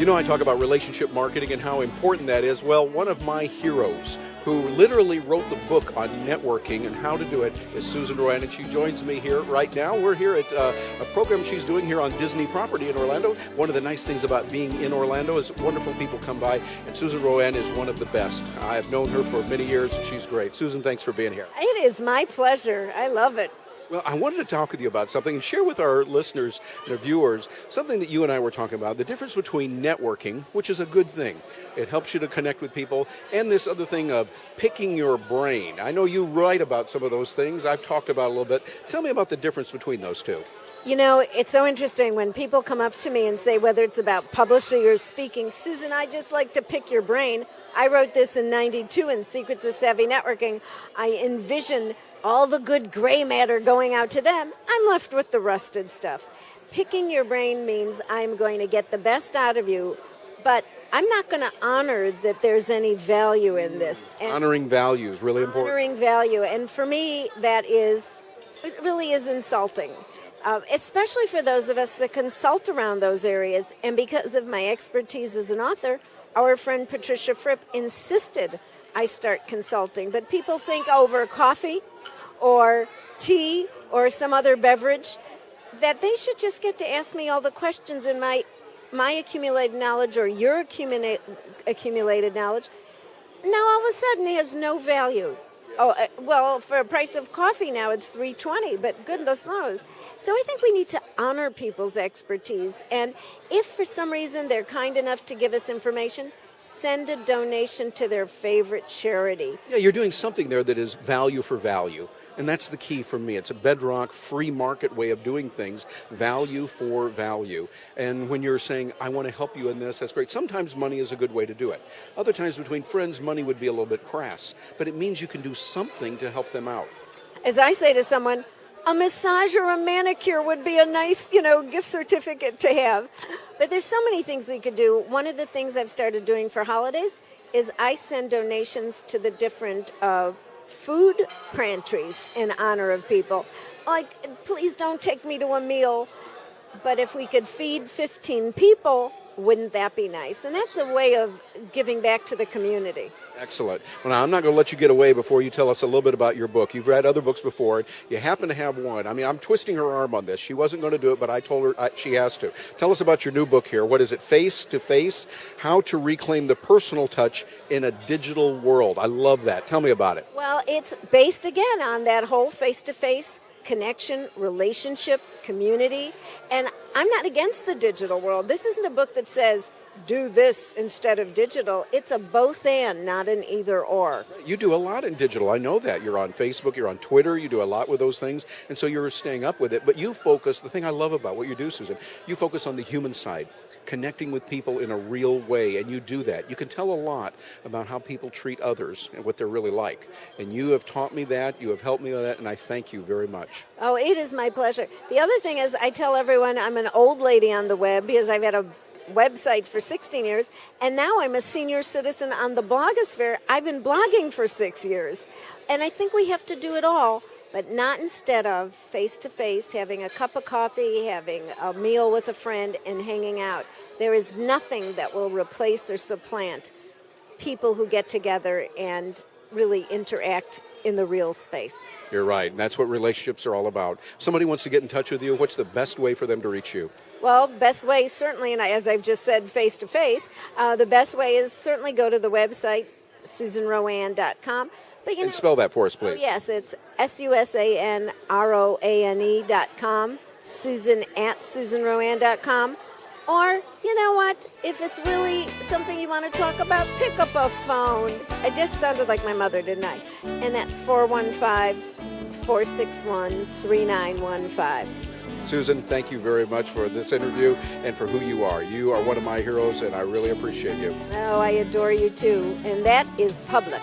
You know, I talk about relationship marketing and how important that is. Well, one of my heroes who literally wrote the book on networking and how to do it is Susan RoAne, and she joins me here right now. We're here at a program she's doing here on Disney property in Orlando. One of the nice things about being in Orlando is wonderful people come by, and Susan RoAne is one of the best. I have known her for many years, and she's great. Susan, thanks for being here. It is my pleasure. I love it. Well, I wanted to talk with you about something and share with our listeners and our viewers something that you and I were talking about, the difference between networking, which is a good thing. It helps you to connect with people, and this other thing of picking your brain. I know you write about some of those things. I've talked about it a little bit. Tell me about the difference between those two. You know, it's so interesting when people come up to me and say, whether it's about publishing or speaking, Susan, I just like to pick your brain. I wrote this in '92 in Secrets of Savvy Networking. I envision all the good gray matter going out to them. I'm left with the rusted stuff. Picking your brain means I'm going to get the best out of you, but I'm not going to honor that there's any value in this. And honoring value is really important. Honoring value. And for me, it really is insulting. Especially for those of us that consult around those areas. And because of my expertise as an author, our friend Patricia Fripp insisted I start consulting. But people think over coffee or tea or some other beverage that they should just get to ask me all the questions in my accumulated knowledge or your accumulated knowledge. Now all of a sudden it has no value. Oh, well, for a price of coffee now it's $3.20, but goodness knows. So I think we need to honor people's expertise. And if for some reason they're kind enough to give us information, send a donation to their favorite charity. Yeah, you're doing something there that is value for value. And that's the key for me. It's a bedrock, free market way of doing things, value for value. And when you're saying, I want to help you in this, that's great. Sometimes money is a good way to do it. Other times between friends, money would be a little bit crass. But it means you can do something to help them out. As I say to someone, a massage or a manicure would be a nice, gift certificate to have. But there's so many things we could do. One of the things I've started doing for holidays is I send donations to the different food pantries in honor of people. Like, please don't take me to a meal, but if we could feed 15 people, wouldn't that be nice? And that's a way of giving back to the community. Excellent. Well, now, I'm not going to let you get away before you tell us a little bit about your book. You've read other books before. You happen to have one. I mean, I'm twisting her arm on this. She wasn't going to do it, but I told her she has to. Tell us about your new book here. What is it? Face to Face, How to Reclaim the Personal Touch in a Digital World. I love that. Tell me about it. Well, it's based, again, on that whole face-to-face connection, relationship, community. And I'm not against the digital world. This isn't a book that says, do this instead of digital. It's a both and, not an either or. You do a lot in digital. I know that. You're on Facebook, you're on Twitter, you do a lot with those things, and so you're staying up with it. But you focus, the thing I love about what you do, Susan, you focus on the human side, connecting with people in a real way, and you do that. You can tell a lot about how people treat others and what they're really like. And you have taught me that, you have helped me with that, and I thank you very much. Oh, it is my pleasure. The other thing is I tell everyone I'm an old lady on the web because I've had a website for 16 years, and now I'm a senior citizen on the blogosphere. I've been blogging for 6 years, and I think we have to do it all, but not instead of face-to-face, having a cup of coffee, having a meal with a friend, and hanging out. There is nothing that will replace or supplant people who get together and really interact in the real space. You're right, and that's what relationships are all about. If somebody wants to get in touch with you, what's the best way for them to reach you? Well, best way certainly, and as I've just said, face-to-face, the best way is certainly go to the website, SusanRoAne.com. But, and spell that for us, please. Oh, yes, it's SusanRoAne.com, Susan@SusanRoAne.com. Or, you know what, if it's really something you want to talk about, pick up a phone. I just sounded like my mother, didn't I? And that's 415-461-3915. Susan, thank you very much for this interview and for who you are. You are one of my heroes, and I really appreciate you. Oh, I adore you too. And that is public.